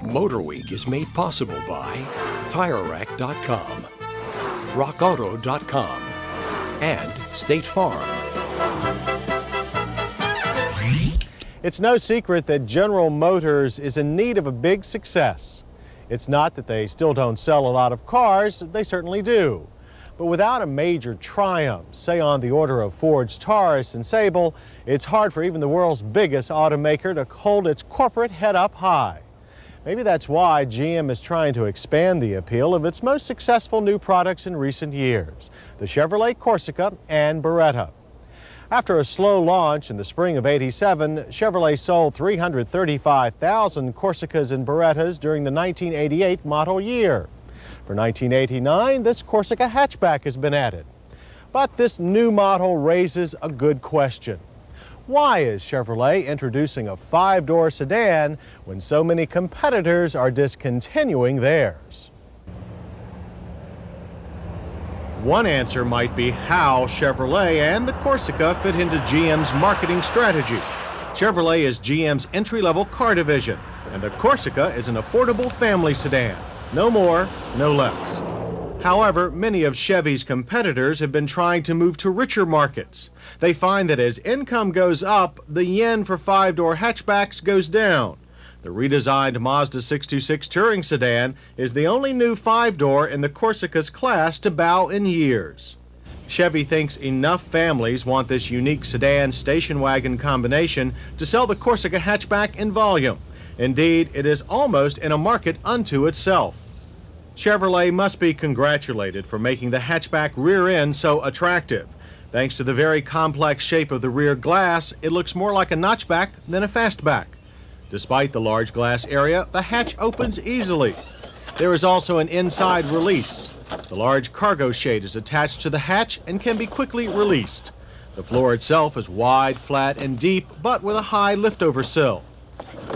Motor Week is made possible by TireRack.com, RockAuto.com, and State Farm. It's no secret that General Motors is in need of a big success. It's not that they still don't sell a lot of cars, they certainly do. But without a major triumph, say on the order of Ford's Taurus and Sable, it's hard for even the world's biggest automaker to hold its corporate head up high. Maybe that's why GM is trying to expand the appeal of its most successful new products in recent years, the Chevrolet Corsica and Beretta. After a slow launch in the spring of '87, Chevrolet sold 335,000 Corsicas and Berettas during the 1988 model year. For 1989, this Corsica hatchback has been added. But this new model raises a good question. Why is Chevrolet introducing a 5-door sedan when so many competitors are discontinuing theirs? One answer might be how Chevrolet and the Corsica fit into GM's marketing strategy. Chevrolet is GM's entry-level car division, and the Corsica is an affordable family sedan. No more, no less. However, many of Chevy's competitors have been trying to move to richer markets. They find that as income goes up, the yen for 5-door hatchbacks goes down. The redesigned Mazda 626 Touring sedan is the only new 5-door in the Corsica's class to bow in years. Chevy thinks enough families want this unique sedan station wagon combination to sell the Corsica hatchback in volume. Indeed, it is almost in a market unto itself. Chevrolet must be congratulated for making the hatchback rear end so attractive. Thanks to the very complex shape of the rear glass, it looks more like a notchback than a fastback. Despite the large glass area, the hatch opens easily. There is also an inside release. The large cargo shade is attached to the hatch and can be quickly released. The floor itself is wide, flat, and deep, but with a high liftover sill.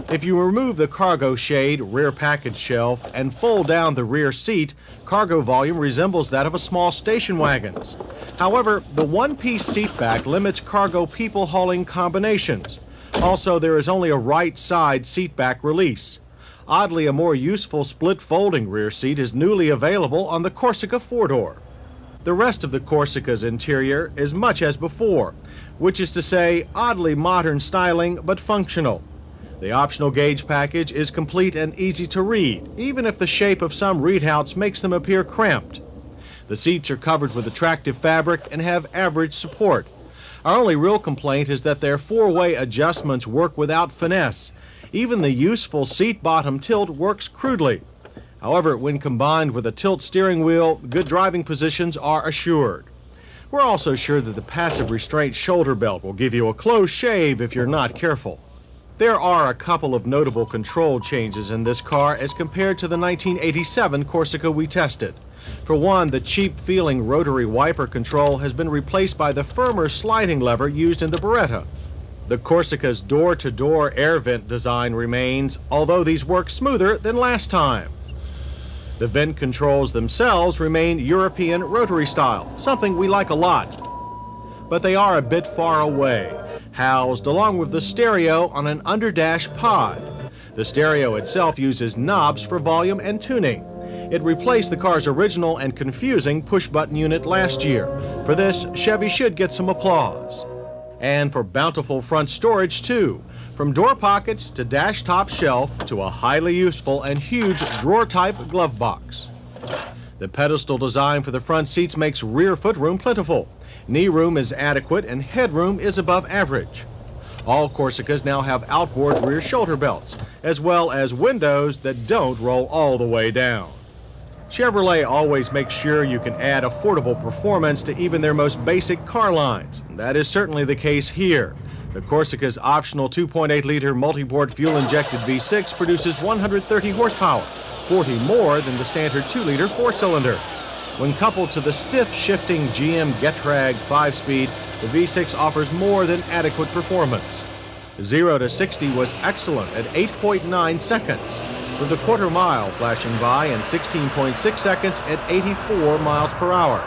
If you remove the cargo shade, rear package shelf, and fold down the rear seat, cargo volume resembles that of a small station wagon's. However, the one-piece seat back limits cargo people hauling combinations. Also, there is only a right side seat back release. Oddly, a more useful split folding rear seat is newly available on the Corsica 4-door. The rest of the Corsica's interior is much as before, which is to say, oddly modern styling but functional. The optional gauge package is complete and easy to read, even if the shape of some readouts makes them appear cramped. The seats are covered with attractive fabric and have average support. Our only real complaint is that their 4-way adjustments work without finesse. Even the useful seat bottom tilt works crudely. However, when combined with a tilt steering wheel, good driving positions are assured. We're also sure that the passive restraint shoulder belt will give you a close shave if you're not careful. There are a couple of notable control changes in this car as compared to the 1987 Corsica we tested. For one, the cheap-feeling rotary wiper control has been replaced by the firmer sliding lever used in the Beretta. The Corsica's door-to-door air vent design remains, although these work smoother than last time. The vent controls themselves remain European rotary style, something we like a lot. But they are a bit far away, housed along with the stereo on an underdash pod. The stereo itself uses knobs for volume and tuning. It replaced the car's original and confusing push-button unit last year. For this, Chevy should get some applause. And for bountiful front storage, too. From door pockets to dash top shelf to a highly useful and huge drawer-type glove box. The pedestal design for the front seats makes rear footroom plentiful. Knee room is adequate and headroom is above average. All Corsicas now have outboard rear shoulder belts, as well as windows that don't roll all the way down. Chevrolet always makes sure you can add affordable performance to even their most basic car lines. That is certainly the case here. The Corsica's optional 2.8-liter multi-port fuel-injected V6 produces 130 horsepower, 40 more than the standard 2-liter 4-cylinder. When coupled to the stiff shifting GM Getrag 5-speed, the V6 offers more than adequate performance. 0 to 60 was excellent at 8.9 seconds, with the quarter mile flashing by in 16.6 seconds at 84 miles per hour.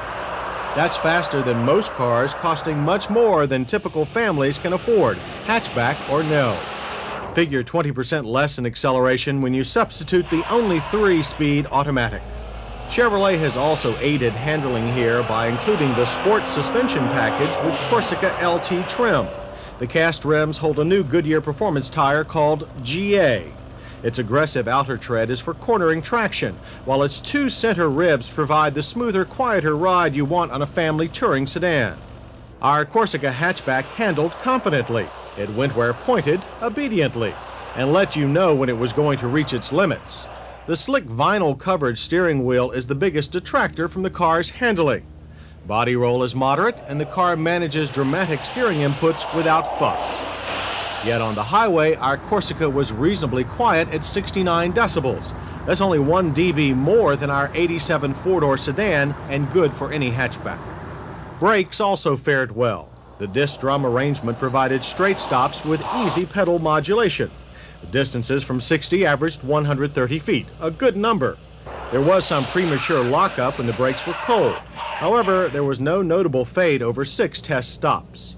That's faster than most cars, costing much more than typical families can afford, hatchback or no. Figure 20% less in acceleration when you substitute the only 3-speed automatic. Chevrolet has also aided handling here by including the sport suspension package with Corsica LT trim. The cast rims hold a new Goodyear performance tire called GA. Its aggressive outer tread is for cornering traction, while its 2 center ribs provide the smoother, quieter ride you want on a family touring sedan. Our Corsica hatchback handled confidently. It went where pointed obediently and let you know when it was going to reach its limits. The slick vinyl covered steering wheel is the biggest detractor from the car's handling. Body roll is moderate and the car manages dramatic steering inputs without fuss. Yet on the highway, our Corsica was reasonably quiet at 69 decibels. That's only 1 dB more than our 87 four-door sedan and good for any hatchback. Brakes also fared well. The disc drum arrangement provided straight stops with easy pedal modulation. The distances from 60 averaged 130 feet, a good number. There was some premature lockup when the brakes were cold. However, there was no notable fade over 6 test stops.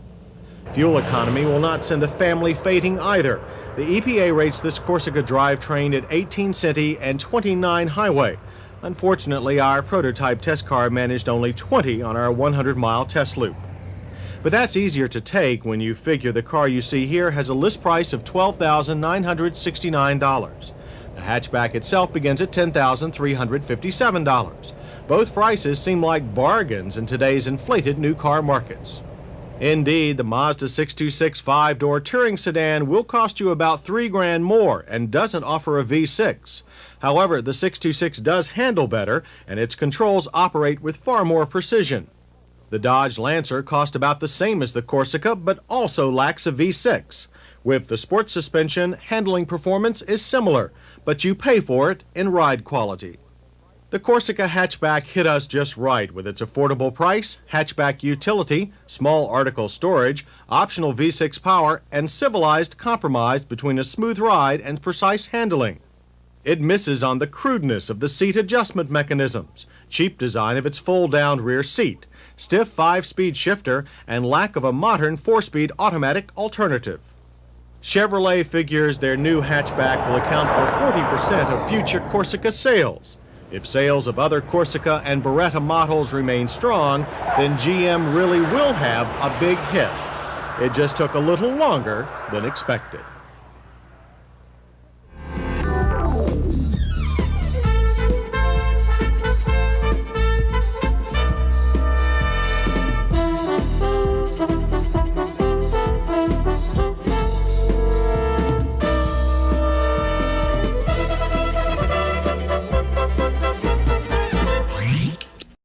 Fuel economy will not send a family fading either. The EPA rates this Corsica drivetrain at 18 centi and 29 highway. Unfortunately, our prototype test car managed only 20 on our 100-mile test loop. But that's easier to take when you figure the car you see here has a list price of $12,969. The hatchback itself begins at $10,357. Both prices seem like bargains in today's inflated new car markets. Indeed, the Mazda 626 5-door touring sedan will cost you about $3 grand more and doesn't offer a V6. However, the 626 does handle better and its controls operate with far more precision. The Dodge Lancer cost about the same as the Corsica but also lacks a V6. With the sport suspension, handling performance is similar, but you pay for it in ride quality. The Corsica hatchback hit us just right with its affordable price, hatchback utility, small article storage, optional V6 power, and civilized compromise between a smooth ride and precise handling. It misses on the crudeness of the seat adjustment mechanisms, cheap design of its fold-down rear seat, stiff 5-speed shifter, and lack of a modern 4-speed automatic alternative. Chevrolet figures their new hatchback will account for 40% of future Corsica sales. If sales of other Corsica and Beretta models remain strong, then GM really will have a big hit. It just took a little longer than expected.